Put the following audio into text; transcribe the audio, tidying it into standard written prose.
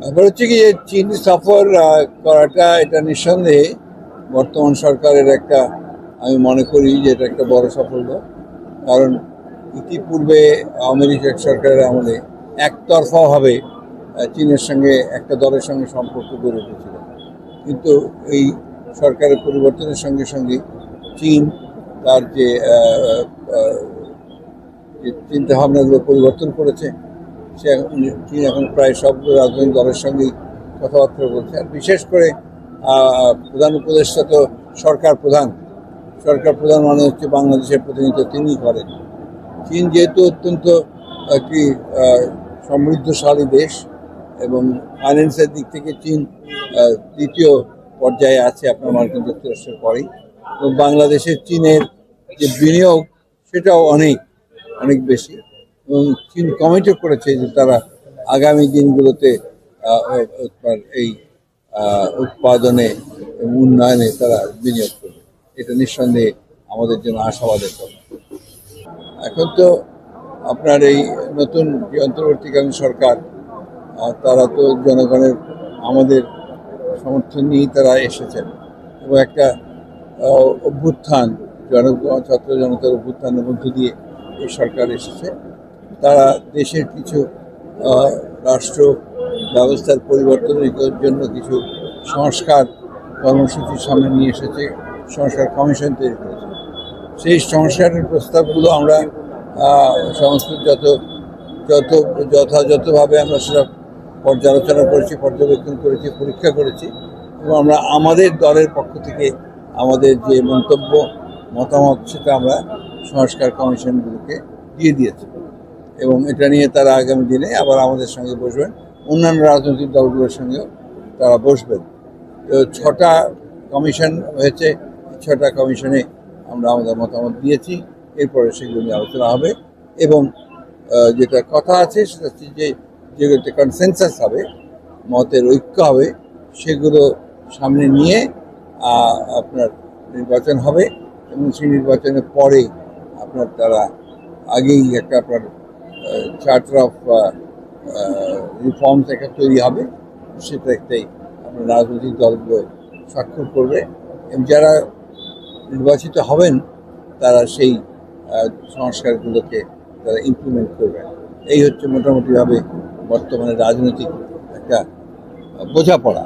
ব্যাপার হচ্ছে কি যে চীন সফর করাটা এটা নিঃসন্দেহে বর্তমান সরকারের একটা, আমি মনে করি যে এটা একটা বড় সাফল্য। কারণ ইতিপূর্বে আমেরিকা সরকারের আমলে একতরফাভাবে চীনের সঙ্গে একটা দলের সঙ্গে সম্পর্ক গড়ে উঠেছিল। কিন্তু এই সরকারের পরিবর্তনের সঙ্গে সঙ্গে চীন তার যে চিন্তাভাবনাগুলো পরিবর্তন করেছে। চীন এখন প্রায় সব রাজনৈতিক দলের সঙ্গেই কথাবার্তা বলছে। আর বিশেষ করে প্রধান উপদেষ্টা তো সরকার প্রধান মানে হচ্ছে বাংলাদেশের প্রতিনিধিত্ব তিনিই করেন। চীন যেহেতু অত্যন্ত একটি সমৃদ্ধশালী দেশ এবং ফাইন্যান্সের দিক থেকে চীন দ্বিতীয় পর্যায়ে আছে আপনার মার্কিন যুক্তরাষ্ট্রের পরেই। এবং বাংলাদেশের চীনের যে বিনিয়োগ সেটাও অনেক অনেক বেশি, এবং চীন কমিটও করেছে যে তারা আগামী দিনগুলোতে এই উৎপাদনে এবং উন্নয়নে তারা বিনিয়োগ করবে। এটা নিঃসন্দেহে আমাদের জন্য আশাবাদের কথা। এখন তো আপনার এই নতুন যে অন্তর্বর্তীকালীন সরকার, তারা তো জনগণের আমাদের সমর্থন নিয়েই তারা এসেছেন এবং একটা অভ্যুত্থান, ছাত্র জনতার অভ্যুত্থানের মধ্য দিয়ে এই সরকার এসেছে। তারা দেশের কিছু রাষ্ট্র ব্যবস্থার পরিবর্তনের জন্য কিছু সংস্কার কর্মসূচির সামনে নিয়ে এসেছে, সংস্কার কমিশন তৈরি করেছে। সেই সংস্কারের প্রস্তাবগুলো আমরা সমস্ত যথাযথভাবে আমরা সেটা পর্যালোচনা করেছি, পর্যবেক্ষণ করেছি, পরীক্ষা করেছি এবং আমরা আমাদের দলের পক্ষ থেকে আমাদের যে মতামত সেটা আমরা সংস্কার কমিশনগুলোকে দিয়ে দিয়েছি এবং এটা নিয়ে তারা আগামী দিনে আবার আমাদের সঙ্গে বসবেন, অন্যান্য রাজনৈতিক দলগুলোর সঙ্গেও তারা বসবেন। তো 6টা কমিশন হয়েছে, 6টা কমিশনে আমরা আমাদের মতামত দিয়েছি। এরপরে সেগুলো নিয়ে আলোচনা হবে এবং যেটা কথা আছে সেটা হচ্ছে যে যেগুলোতে কনসেনসাস হবে, মতের ঐক্য হবে, সেগুলো সামনে নিয়ে আপনার নির্বাচন হবে এবং সেই নির্বাচনের পরে আপনার তারা আগেই একটা আপনার চার্টার অফ রিফর্মস একটা তৈরি হবে, সেটা একটাই আপনার রাজনৈতিক দলগুলো স্বাক্ষর করবে এবং যারা নির্বাচিত হবেন তারা সেই সংস্কারগুলোকে তারা ইমপ্লিমেন্ট করবে। এই হচ্ছে মোটামুটিভাবে বর্তমানে রাজনৈতিক একটা বোঝাপড়া।